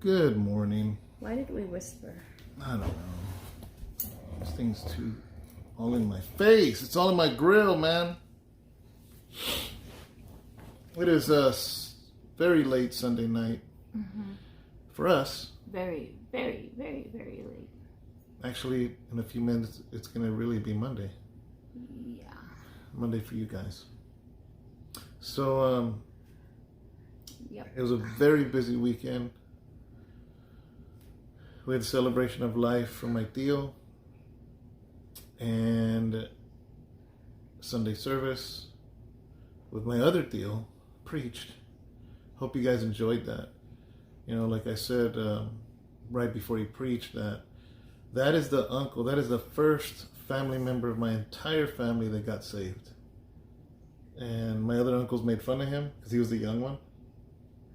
Good morning. Why did we whisper? I don't know. This thing's too all in my face. It's all in my grill, man. It is very late Sunday night. Mm-hmm. For us. Very, very, very, very late. Actually, in a few minutes, it's going to really be Monday. Yeah. Monday for you guys. So, Yep. It was a very busy weekend. We had a celebration of life for my tío and Sunday service with my other tío preached. Hope you guys enjoyed that. You know, like I said right before he preached, that is the uncle, that is the first family member of my entire family that got saved. And my other uncles made fun of him because he was the young one.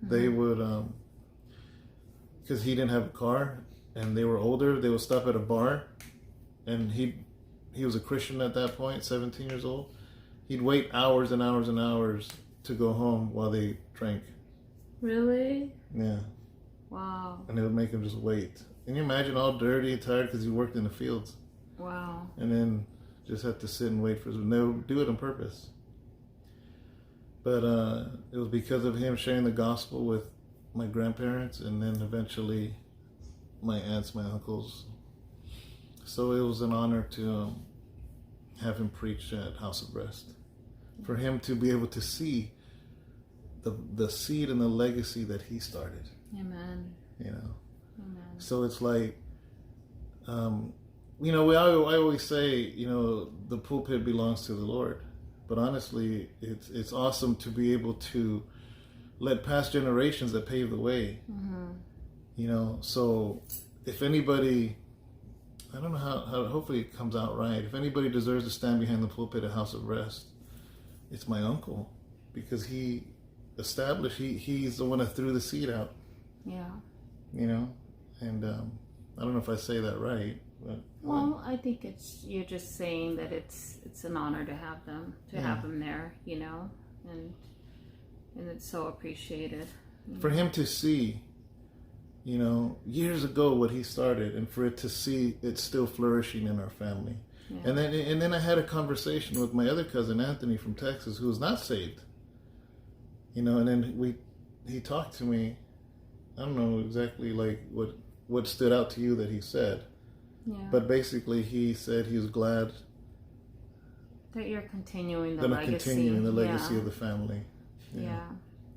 Mm-hmm. They would, because he didn't have a car and they were older, they would stop at a bar, and he was a Christian at that point, 17 years old. He'd wait hours and hours and hours to go home while they drank. Really? Yeah. Wow. And it would make him just wait. Can you imagine, all dirty and tired because he worked in the fields? Wow. And then just had to sit and wait for his... They would do it on purpose. But it was because of him sharing the gospel with my grandparents and then eventually my aunts, my uncles. So it was an honor to have him preach at House of Rest. For him to be able to see the seed and the legacy that he started. Amen. You know. Amen. So it's like, you know, I always say, you know, the pulpit belongs to the Lord. But honestly, it's awesome to be able to let past generations that paved the way. Mm-hmm. You know, so if anybody, I don't know how hopefully it comes out right. If anybody deserves to stand behind the pulpit at House of Rest, it's my uncle, because he established, he's the one that threw the seed out. Yeah. You know, and I don't know if I say that right, but well, I think you're just saying that it's an honor to have them, have them there, you know, and it's so appreciated. For him to see, you know, years ago what he started, and for it to see it still flourishing in our family. Yeah. And then I had a conversation with my other cousin Anthony from Texas, who was not saved. You know, and then he talked to me. I don't know exactly like what stood out to you that he said. Yeah. But basically he said he was glad that you're continuing the legacy. That I'm continuing the legacy of the family. Yeah.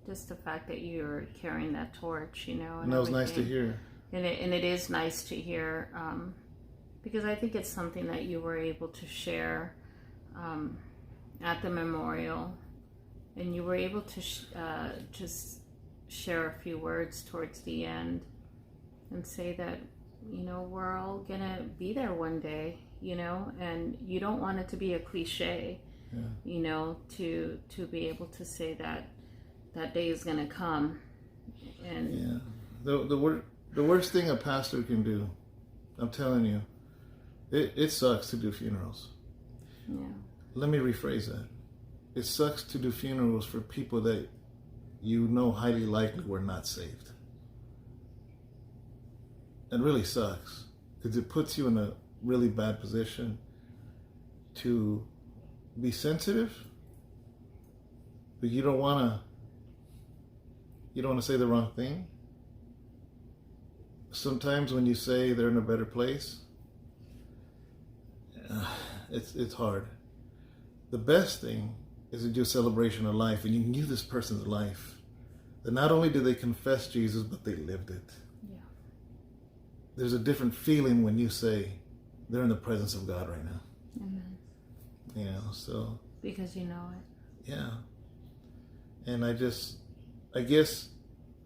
Just the fact that you're carrying that torch, you know. And that was nice to hear. And it is nice to hear, because I think it's something that you were able to share at the memorial, and you were able to just share a few words towards the end and say that, you know, we're all gonna be there one day, you know, and you don't want it to be a cliche, you know, to be able to say that day is gonna come. And the worst thing a pastor can do, I'm telling you, it sucks to do funerals. Yeah. Let me rephrase that. It sucks to do funerals for people that you know highly likely were not saved. It really sucks, because it puts you in a really bad position to be sensitive, but you don't want to say the wrong thing. Sometimes when you say they're in a better place, it's hard. The best thing is to do a celebration of life, and you knew this person's life. That not only did they confess Jesus, but they lived it. Yeah. There's a different feeling when you say they're in the presence of God right now. Amen. You know, so. Because you know it. Yeah. And I guess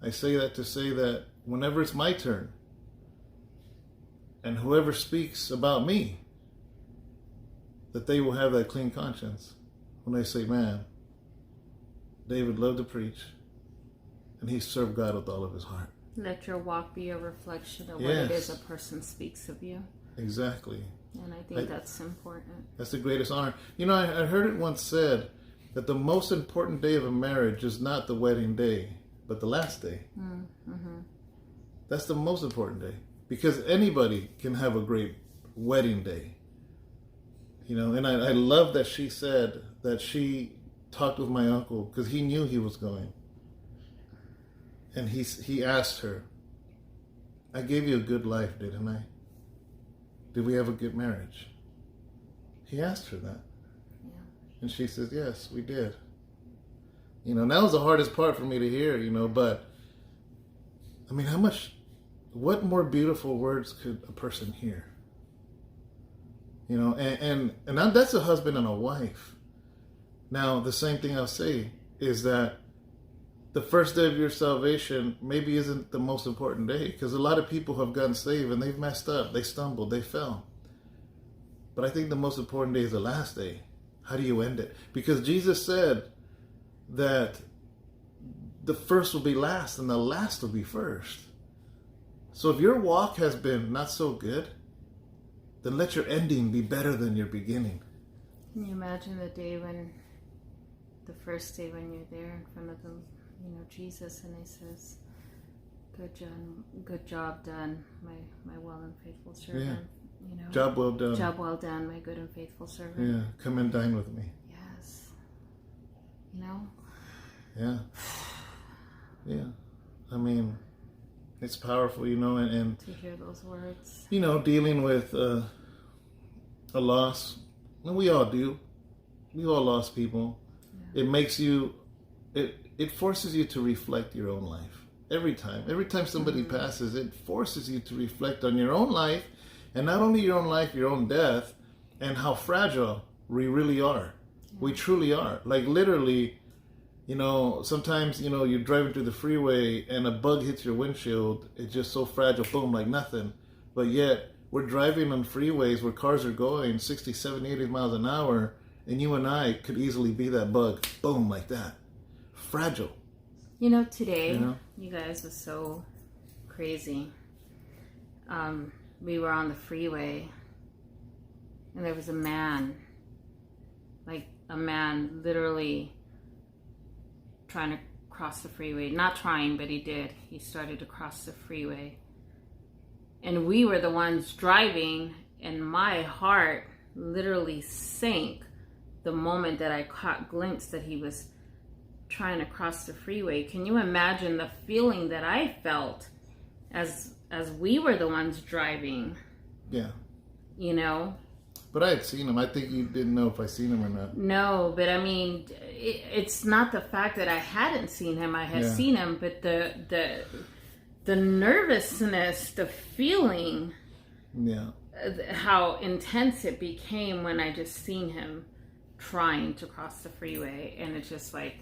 I say that to say that whenever it's my turn, and whoever speaks about me, that they will have that clean conscience when they say, man, David loved to preach, and he served God with all of his heart. Let your walk be a reflection of what it is a person speaks of you. Exactly. And I think that's important. That's the greatest honor. You know, I heard it once said that the most important day of a marriage is not the wedding day, but the last day. Mm-hmm. That's the most important day, because anybody can have a great wedding day. And I love that she said that she talked with my uncle because he knew he was going. And he asked her, I gave you a good life, didn't I? Did we have a good marriage? He asked her that. Yeah. And she says, yes, we did. And that was the hardest part for me to hear, but I mean, what more beautiful words could a person hear? And that's a husband and a wife. Now, the same thing I'll say is that the first day of your salvation maybe isn't the most important day, because a lot of people have gotten saved and they've messed up, they stumbled, they fell. But I think the most important day is the last day. How do you end it? Because Jesus said that the first will be last and the last will be first. So if your walk has been not so good, then let your ending be better than your beginning. Can you imagine the first day when you're there in front of Jesus, and he says, good job done, my well and faithful servant. Yeah. Job well done. Job well done, my good and faithful servant. Yeah, come and dine with me. Yes. Yeah. Yeah. I mean, it's powerful, and to hear those words. Dealing with a loss, and we all do. We all lost people. Yeah. It makes you, it forces you to reflect your own life. Every time somebody passes, it forces you to reflect on your own life, and not only your own life, your own death, and how fragile we really are. Yeah. We truly are. Like literally, sometimes, you're driving through the freeway and a bug hits your windshield. It's just so fragile, boom, like nothing. But yet, we're driving on freeways where cars are going 60, 70, 80 miles an hour, and you and I could easily be that bug, boom, like that. Fragile. Today, you guys are so crazy. We were on the freeway, and there was a man literally trying to cross the freeway. Not trying, but he did. He started to cross the freeway. And we were the ones driving, and my heart literally sank the moment that I caught glimpse that he was trying to cross the freeway. Can you imagine the feeling that I felt as we were the ones driving? Yeah. But I had seen him. I think you didn't know if I seen him or not. No, but I mean, it's not the fact that I hadn't seen him. I had seen him, but the nervousness, the feeling, how intense it became when I just seen him trying to cross the freeway, and it's just like,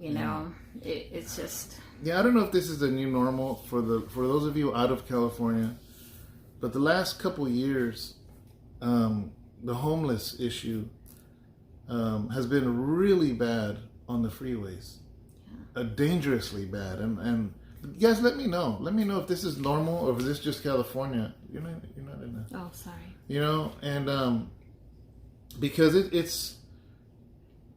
it's just. Yeah, I don't know if this is the new normal for those of you out of California, but the last couple years, the homeless issue has been really bad on the freeways, dangerously bad. And guys, let me know if this is normal or if this is just California. You're not in that. Oh, sorry. And because it's.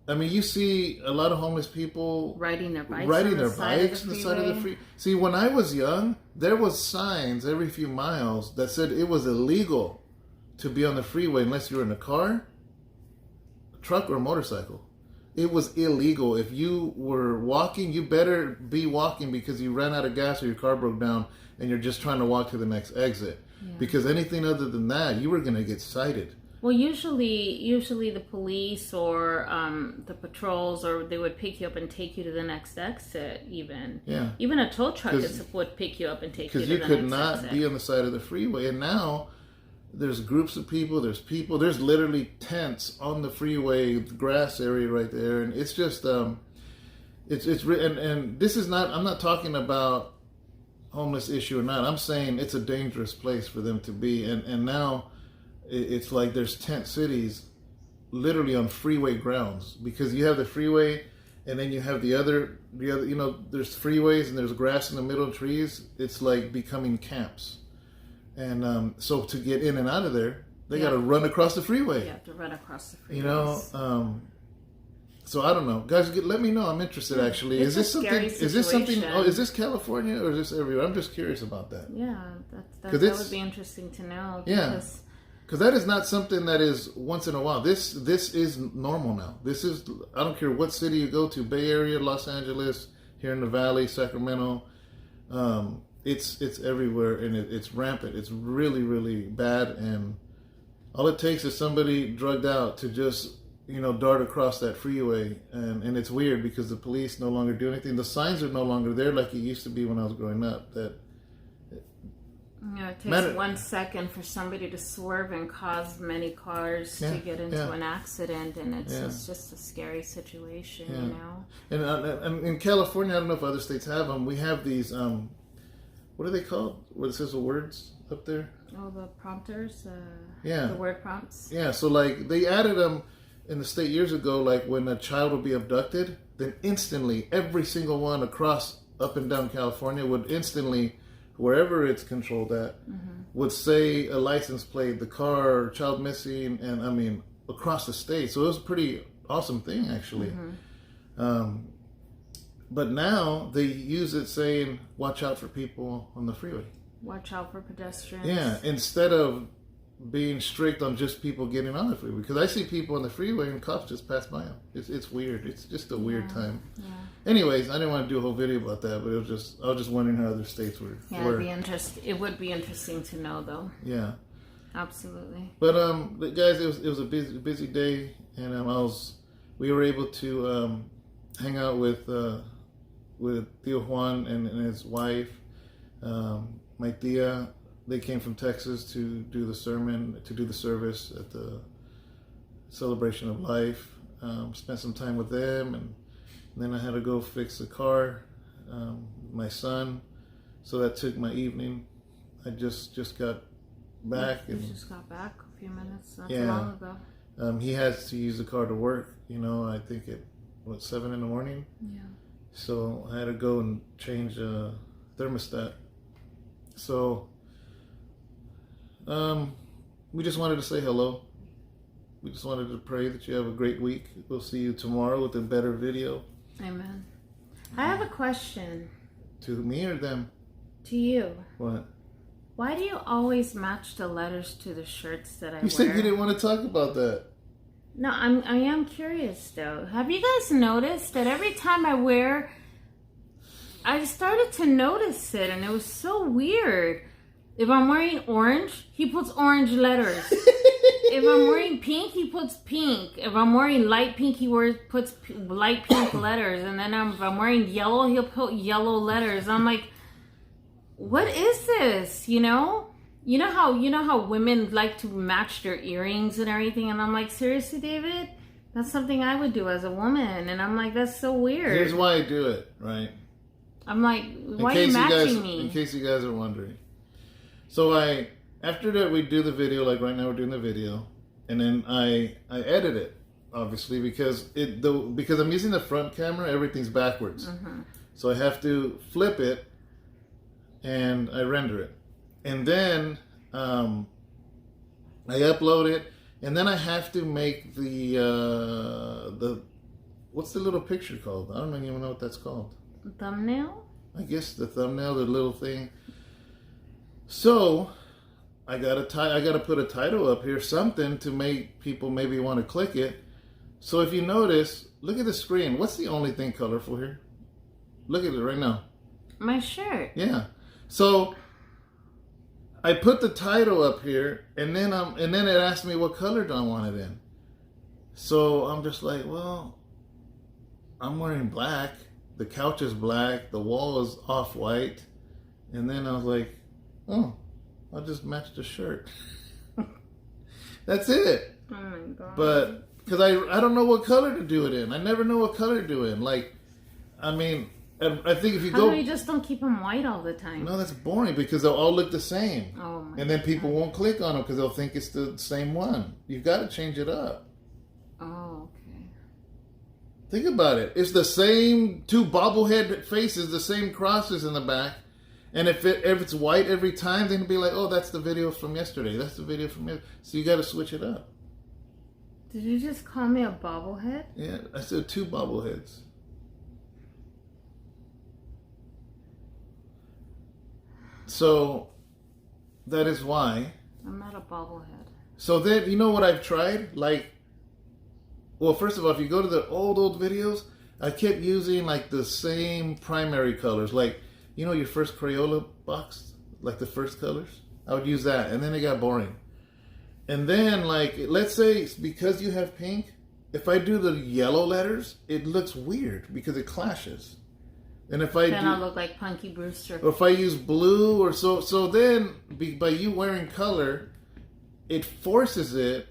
I mean, you see a lot of homeless people riding their bikes on the side of the freeway. See, when I was young, there was signs every few miles that said it was illegal to be on the freeway unless you were in a car, a truck, or a motorcycle. It was illegal. If you were walking, you better be walking because you ran out of gas or your car broke down and you're just trying to walk to the next exit. Yeah. Because anything other than that, you were going to get cited. Well, usually the police or the patrols, or they would pick you up and take you to the next exit. Even a tow truck would pick you up and take you to the next exit. Because you could not be on the side of the freeway. And now there's groups of people. There's literally tents on the freeway, the grass area right there, and it's just and this is not. I'm not talking about homeless issue or not. I'm saying it's a dangerous place for them to be, and now. It's like there's tent cities literally on freeway grounds, because you have the freeway and then you have the other, there's freeways and there's grass in the middle of trees. It's like becoming camps. And so to get in and out of there, they got to run across the freeway. You have to run across the freeway. So I don't know, guys. Let me know. I'm interested. Actually, It's is this a something? scary Is this something? situation. Oh, is this California or is this everywhere? I'm just curious about that. Yeah, that it's- would be interesting to know. Yeah. Because that is not something that is once in a while. This is normal now. This is, I don't care what city you go to, Bay Area, Los Angeles, here in the Valley, Sacramento. It's everywhere, and it's rampant. It's really, really bad, and all it takes is somebody drugged out to just, dart across that freeway, and it's weird because the police no longer do anything. The signs are no longer there like it used to be when I was growing up. It takes 1 second for somebody to swerve and cause many cars to get into an accident, and it's just a scary situation, And in California, I don't know if other states have them. We have these, what are they called? What it says the words up there? Oh, the prompters? The word prompts? Yeah, so like they added them in the state years ago, like when a child would be abducted, then instantly every single one across up and down California would instantly, wherever it's controlled at, would say a license plate, the car, child missing, and I mean across the state. So it was a pretty awesome thing, actually. But now they use it saying, "Watch out for people on the freeway." Watch out for pedestrians. Yeah, instead of being strict on just people getting on the freeway, because I see people on the freeway and cops just pass by them. It's weird. It's just a weird time. Yeah. Anyways, I didn't want to do a whole video about that, but I was just wondering how other states were. Yeah, it would be interesting to know, though. Yeah, absolutely. But guys, it was a busy day, and we were able to hang out with Tio Juan and his wife, my tia. They came from Texas to do the service at the Celebration of Life. Spent some time with them, and then I had to go fix the car, my son. So that took my evening. I just got back. You just got back a few minutes, not too long ago. He has to use the car to work, I think at 7 in the morning? Yeah. So I had to go and change a thermostat. So we just wanted to say hello. We just wanted to pray that you have a great week. We'll see you tomorrow with a better video. Amen. I have a question. To me or them? To you. What? Why do you always match the letters to the shirts that I wear? You said you didn't want to talk about that. No, I am curious though. Have you guys noticed that every time I started to notice it, and it was so weird. If I'm wearing orange, he puts orange letters. If I'm wearing pink, he puts pink. If I'm wearing light pink, he puts light pink letters. And then if I'm wearing yellow, he'll put yellow letters. I'm like, what is this? You know how women like to match their earrings and everything. And I'm like, seriously, David? That's something I would do as a woman. And I'm like, that's so weird. Here's why I do it, right? I'm like, why are you matching me? In case you guys are wondering. So after that we do the video, like right now we're doing the video, and then I edit it, obviously, because I'm using the front camera, everything's backwards. So I have to flip it, and I render it. And then I upload it, and then I have to make the what's the little picture called? I don't even know what that's called. Thumbnail? I guess the thumbnail, the little thing. So I gotta put a title up here, something to make people maybe want to click it. So if you notice, look at the screen. What's the only thing colorful here? Look at it right now. My shirt. Yeah. So I put the title up here, and then it asked me what color do I want it in. So I'm just like, well, I'm wearing black. The couch is black. The wall is off-white. And then I was like, oh, I'll just match the shirt. That's it. Oh my God. But because I don't know what color to do it in. I never know what color to do it in. Like, I mean, I think if you How do you just don't keep them white all the time? No, that's boring because they'll all look the same. Oh my And then people won't click on them because they'll think it's the same one. You've got to change it up. Oh, okay. Think about it. It's the same two bobblehead faces, the same crosses in the back. And if it's white every time, then it'll be like, oh, that's the video from yesterday. That's the video from yesterday. So you got to switch it up. Did you just call me a bobblehead? Yeah, I said 2 bobbleheads. So, that is why. I'm not a bobblehead. So then, you know what I've tried? Like, well, first of all, if you go to the old videos, I kept using like the same primary colors. Like, you know your first Crayola box? Like the first colors? I would use that, and then it got boring. And then, like, let's say because you have pink, if I do the yellow letters, it looks weird because it clashes. And if I then I'll look like Punky Brewster. Or if I use blue or so then by you wearing color, it forces it,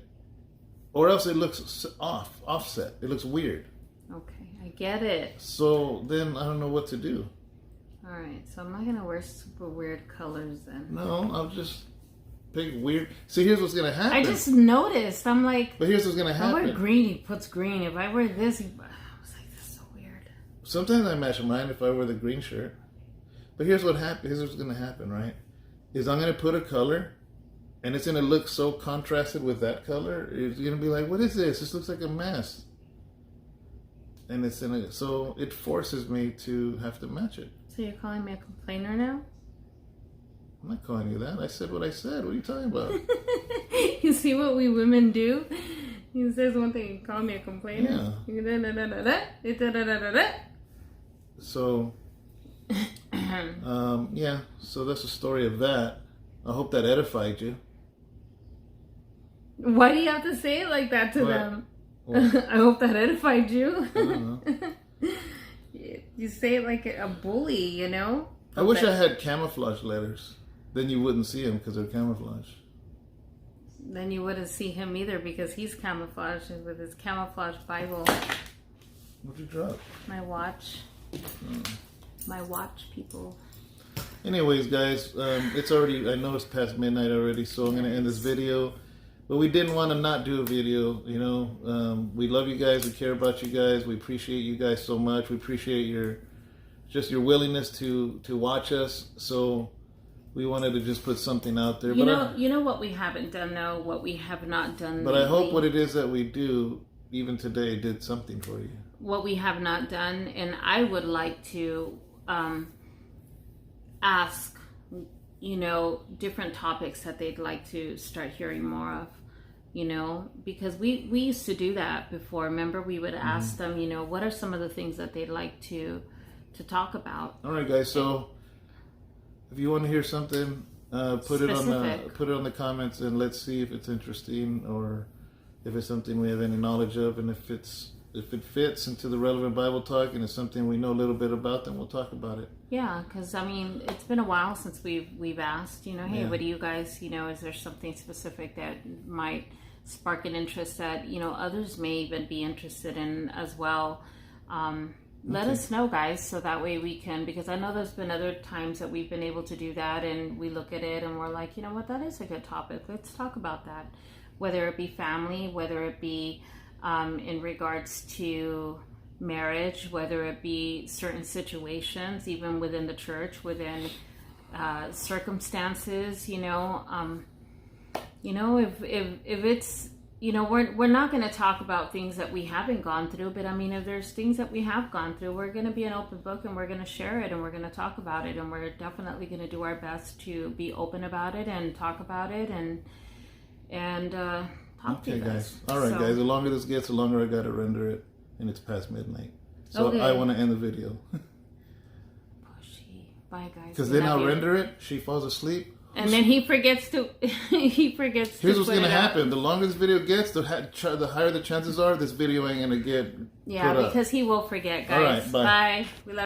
or else it looks offset. It looks weird. Okay, I get it. So then I don't know what to do. All right, so I'm not gonna wear super weird colors then. No, I'll just pick weird. See, here's what's gonna happen. I just noticed. I'm like, but here's what's gonna happen. If I wear green, he puts green. If I wear this, I was like, this is so weird. Sometimes I match mine if I wear the green shirt. But here's what happens. Here's what's gonna happen, right? Is I'm gonna put a color, and it's gonna look so contrasted with that color. It's gonna be like, what is this? This looks like a mess. And it's so it forces me to have to match it. So you're calling me a complainer now? I'm not calling you that. I said what I said. What are you talking about? You see what we women do? He says one thing, you call me a complainer? Yeah. So, yeah. So that's the story of that. I hope that edified you. Why do you have to say it like that to them? Well, I hope that edified you. I don't know. You say it like a bully, you know? I wish I had camouflage letters. Then you wouldn't see them because they're camouflage. Then you wouldn't see him either because he's camouflaged with his camouflage Bible. What'd you drop? My watch. My watch, people. Anyways, guys, it's already, I know it's past midnight already, so I'm going to end this video. But we didn't want to not do a video, you know. We love you guys. We care about you guys. We appreciate you guys so much. We appreciate your willingness to watch us. So we wanted to just put something out there. You know what we haven't done though, what we have not done. But lately, I hope what it is that we do, even today, did something for you. What we have not done, and I would like to ask, you know, different topics that they'd like to start hearing more of, you know, because we used to do that before. Remember, we would ask them, you know, what are some of the things that they'd like to talk about. All right, guys. So if you want to hear something, put it on the comments, and let's see if it's interesting or if it's something we have any knowledge of, and if it fits into the relevant Bible talk and it's something we know a little bit about, then we'll talk about it. Yeah, because I mean, it's been a while since we've asked, you know, hey, what do you guys, you know, is there something specific that might spark an interest that, you know, others may even be interested in as well? Let us know, guys, so that way we can, because I know there's been other times that we've been able to do that, and we look at it and we're like, you know what, that is a good topic. Let's talk about that. Whether it be family, whether it be in regards to marriage, whether it be certain situations, even within the church, within circumstances, you know, if it's, you know, we're not going to talk about things that we haven't gone through, but I mean, if there's things that we have gone through, we're going to be an open book and we're going to share it and we're going to talk about it, and we're definitely going to do our best to be open about it and talk about it and talk to you guys. All right, guys, the longer this gets, the longer I got to render it, and it's past midnight. So I want to end the video. Pushy. Bye, guys. Because then I'll render it, she falls asleep. And then he forgets to. Here's what's gonna happen: the longer this video gets, the higher the chances are this video ain't gonna get. Yeah, because he will forget, guys. All right, bye. We love.